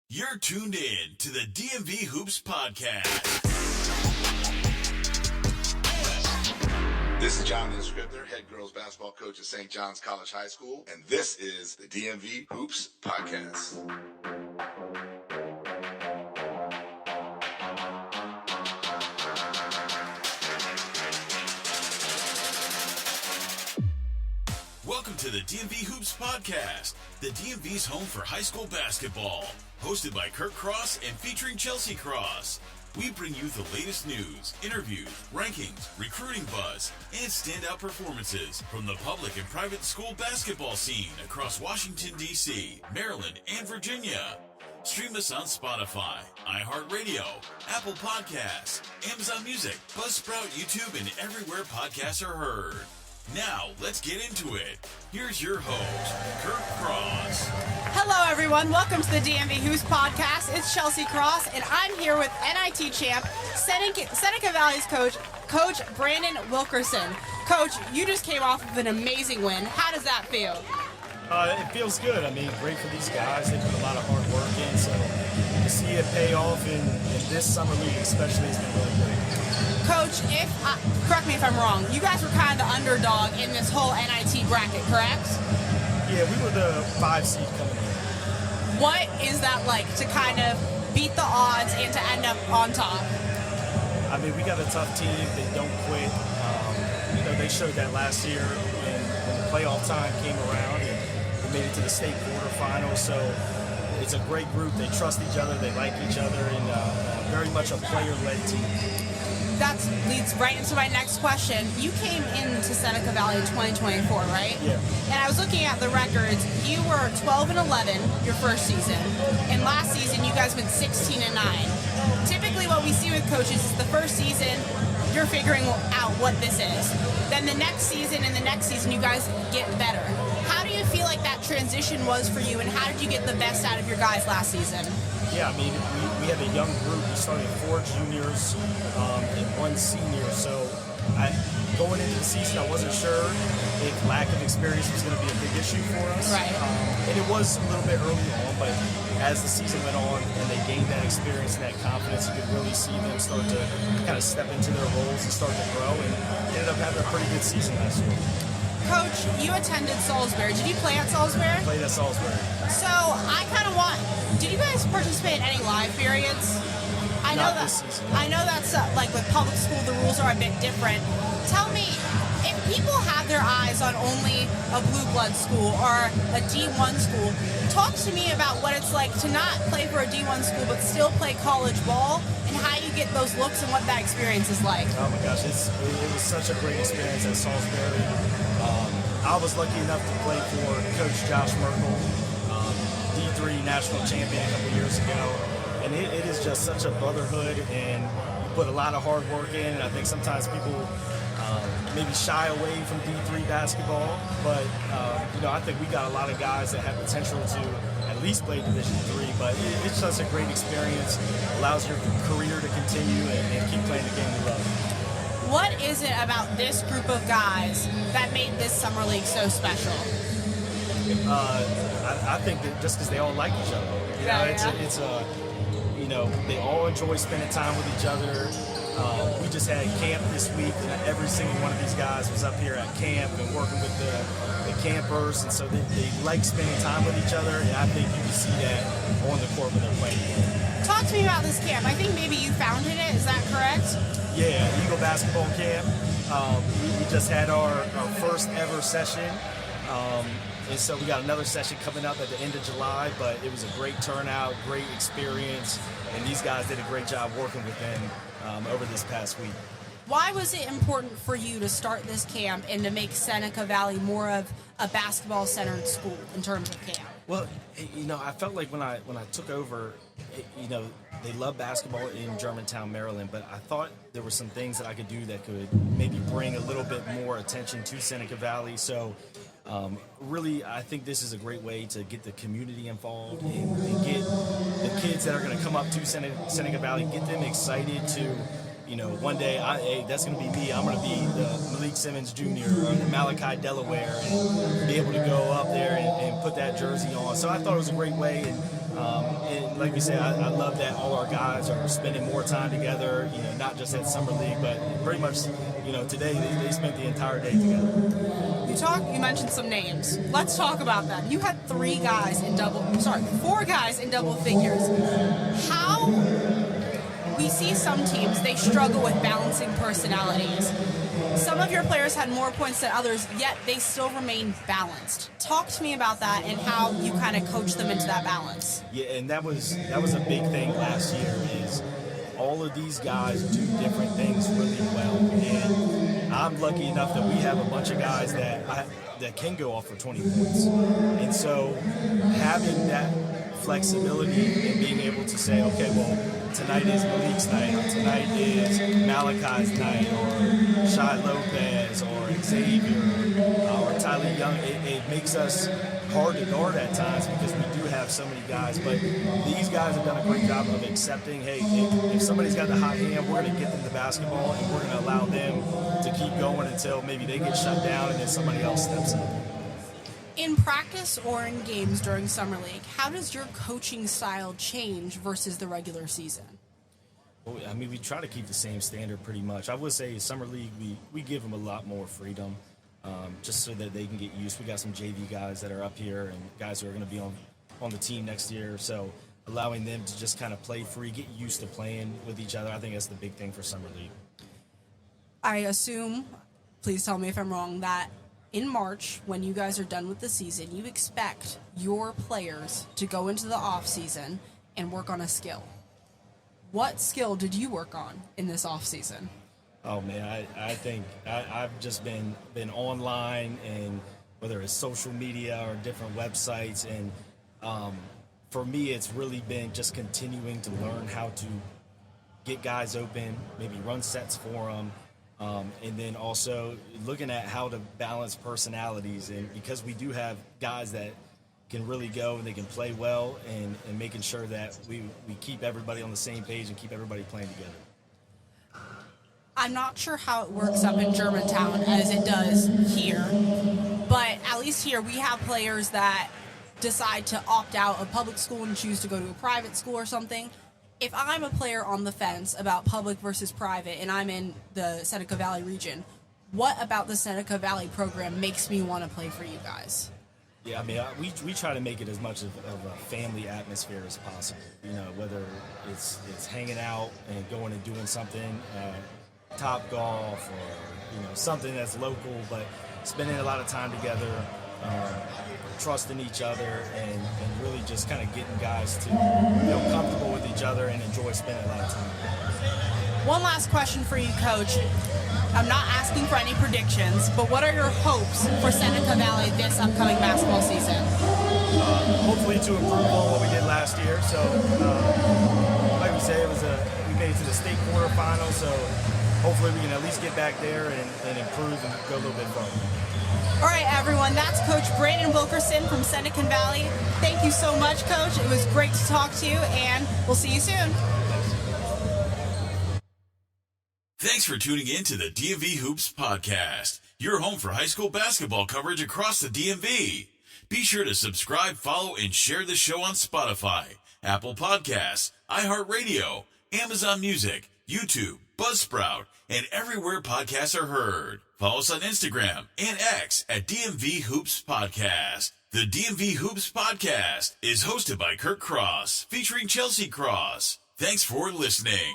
You're tuned in to the DMV Hoops Podcast. This is Jonathan Scribner, head girls basketball coach at St. John's College High School, and this is the DMV Hoops Podcast. Welcome to the DMV Hoops Podcast, the DMV's home for high school basketball. Hosted by Kurt Cross and featuring Chelsea Cross. We bring you the latest news, interviews, rankings, recruiting buzz, and standout performances from the public and private school basketball scene across Washington, D.C., Maryland, and Virginia. Stream us on Spotify, iHeartRadio, Apple Podcasts, Amazon Music, Buzzsprout, YouTube, and everywhere podcasts are heard. Now, let's get into it. Here's your host, Kurt Cross. Hello, everyone. Welcome to the DMV Hoops Podcast. It's Chelsea Cross, and I'm here with NIT champ, Seneca Valley's Coach Brandyn Wilkerson. Coach, you just came off of an amazing win. How does that feel? It feels good. I mean, great for these guys. They put a lot of hard work in, so to see it pay off in this summer league especially has been really great. Coach, correct me if I'm wrong, you guys were kind of the underdog in this whole NIT bracket, correct? Yeah, we were the 5 seed coming in. What is that like to kind of beat the odds and to end up on top? I mean, we got a tough team. They don't quit. They showed that last year when the playoff time came around and they made it to the state quarterfinals. So it's a great group. They trust each other. They like each other, and very much a player-led team. That leads right into my next question. You came into Seneca Valley in 2024, right? Yeah. And I was looking at the records. You were 12-11 your first season, and last season you guys went 16-9. Typically, what we see with coaches is the first season you're figuring out what this is. Then the next season and the next season you guys get better. How do you feel like that transition was for you, and how did you get the best out of your guys last season? Yeah, I mean, we had a young group. We started 4 juniors and 1 senior. So going into the season, I wasn't sure if lack of experience was going to be a big issue for us. Right. And it was a little bit early on, but as the season went on and they gained that experience and that confidence, you could really see them start to kind of step into their roles and start to grow, and ended up having a pretty good season last year. Coach, you attended Salisbury. Did you play at Salisbury? Played at Salisbury. So I kind of did you guys participate in any live periods? Not this season. I know that's like with public school, the rules are a bit different. Tell me, if people have their eyes on only a blue blood school or a D1 school, talk to me about what it's like to not play for a D1 school but still play college ball, and how you get those looks and what that experience is like. Oh my gosh, it was such a great experience at Salisbury. I was lucky enough to play for Coach Josh Merkel, D3 national champion a couple years ago. And it is just such a brotherhood, and you put a lot of hard work in. And I think sometimes people maybe shy away from D3 basketball. But, I think we got a lot of guys that have potential to at least play Division III. But it's just a great experience. Allows your career to continue and keep playing the game you love. What is it about this group of guys that made this summer league so special? I think that just because they all like each other. They all enjoy spending time with each other. We just had camp this week, and every single one of these guys was up here at camp and working with the campers, and so they like spending time with each other, and I think you can see that on the court when they're playing. Talk to me about this camp. I think maybe you founded it. Is that correct? Yeah, Eagle Basketball Camp. We just had our first ever session. And so we got another session coming up at the end of July, but it was a great turnout, great experience, and these guys did a great job working with them over this past week. Why was it important for you to start this camp and to make Seneca Valley more of a basketball-centered school in terms of camp? Well, I felt like when I took over, they love basketball in Germantown, Maryland, but I thought there were some things that I could do that could maybe bring a little bit more attention to Seneca Valley. So really, I think this is a great way to get the community involved and get the kids that are going to come up to Seneca Valley, get them excited to, one day, that's going to be me. I'm going to be the Malik Simmons Jr. or the Malachi Delaware and be able to go up there and put that jersey on. So I thought it was a great way, and And like we said, I love that all our guys are spending more time together, not just at Summer League, but pretty much, today they spent the entire day together. You mentioned some names. Let's talk about them. You had 4 guys in double figures. How we see some teams, they struggle with balancing personalities. Some of your players had more points than others, yet they still remain balanced. Talk to me about that and how you kind of coach them into that balance. Yeah, and that was a big thing last year is all of these guys do different things really well. And I'm lucky enough that we have a bunch of guys that can go off for 20 points. And so having that flexibility and being able to say, okay, well, tonight is Malik's night, or tonight is Malachi's night, or Shai Lopez, or Xavier, or Tyler Young. It makes us hard to guard at times because we do have so many guys. But these guys have done a great job of accepting, hey, if somebody's got the hot hand, we're going to get them the basketball, and we're going to allow them to keep going until maybe they get shut down and then somebody else steps in. In practice or in games during Summer League, how does your coaching style change versus the regular season? Well, I mean, we try to keep the same standard pretty much. I would say Summer League, we give them a lot more freedom just so that they can get used. We got some JV guys that are up here and guys who are going to be on the team next year. So allowing them to just kind of play free, get used to playing with each other, I think that's the big thing for Summer League. I assume, please tell me if I'm wrong, that in March, when you guys are done with the season, you expect your players to go into the off-season and work on a skill. What skill did you work on in this off-season? Oh, man, I think I've just been online, and whether it's social media or different websites. And for me, it's really been just continuing to learn how to get guys open, maybe run sets for them. And then also looking at how to balance personalities, and because we do have guys that can really go and they can play well, and making sure that we keep everybody on the same page and keep everybody playing together. I'm not sure how it works up in Germantown as it does here, but at least here we have players that decide to opt out of public school and choose to go to a private school or something. If I'm a player on the fence about public versus private and I'm in the Seneca Valley region, what about the Seneca Valley program makes me want to play for you guys? Yeah, I mean, we try to make it as much of a family atmosphere as possible. Whether it's hanging out and going and doing something, Top Golf, or something that's local, but spending a lot of time together, trusting each other, and really just kind of getting guys to feel comfortable with each other and enjoy spending a lot of time. One last question for you, Coach. I'm not asking for any predictions, but what are your hopes for Seneca Valley this upcoming basketball season? Hopefully to improve on what we did last year. So, like we said, we made it to the state quarterfinals, so hopefully we can at least get back there and improve and go a little bit farther. All right, everyone, that's Coach Brandyn Wilkerson from Seneca Valley. Thank you so much, Coach. It was great to talk to you, and we'll see you soon. Thanks for tuning in to the DMV Hoops Podcast, your home for high school basketball coverage across the DMV. Be sure to subscribe, follow, and share the show on Spotify, Apple Podcasts, iHeartRadio, Amazon Music, YouTube, Buzzsprout, and everywhere podcasts are heard. Follow us on Instagram and X at DMV Hoops Podcast. The DMV Hoops Podcast is hosted by Kurt Cross, featuring Chelsea Cross. Thanks for listening.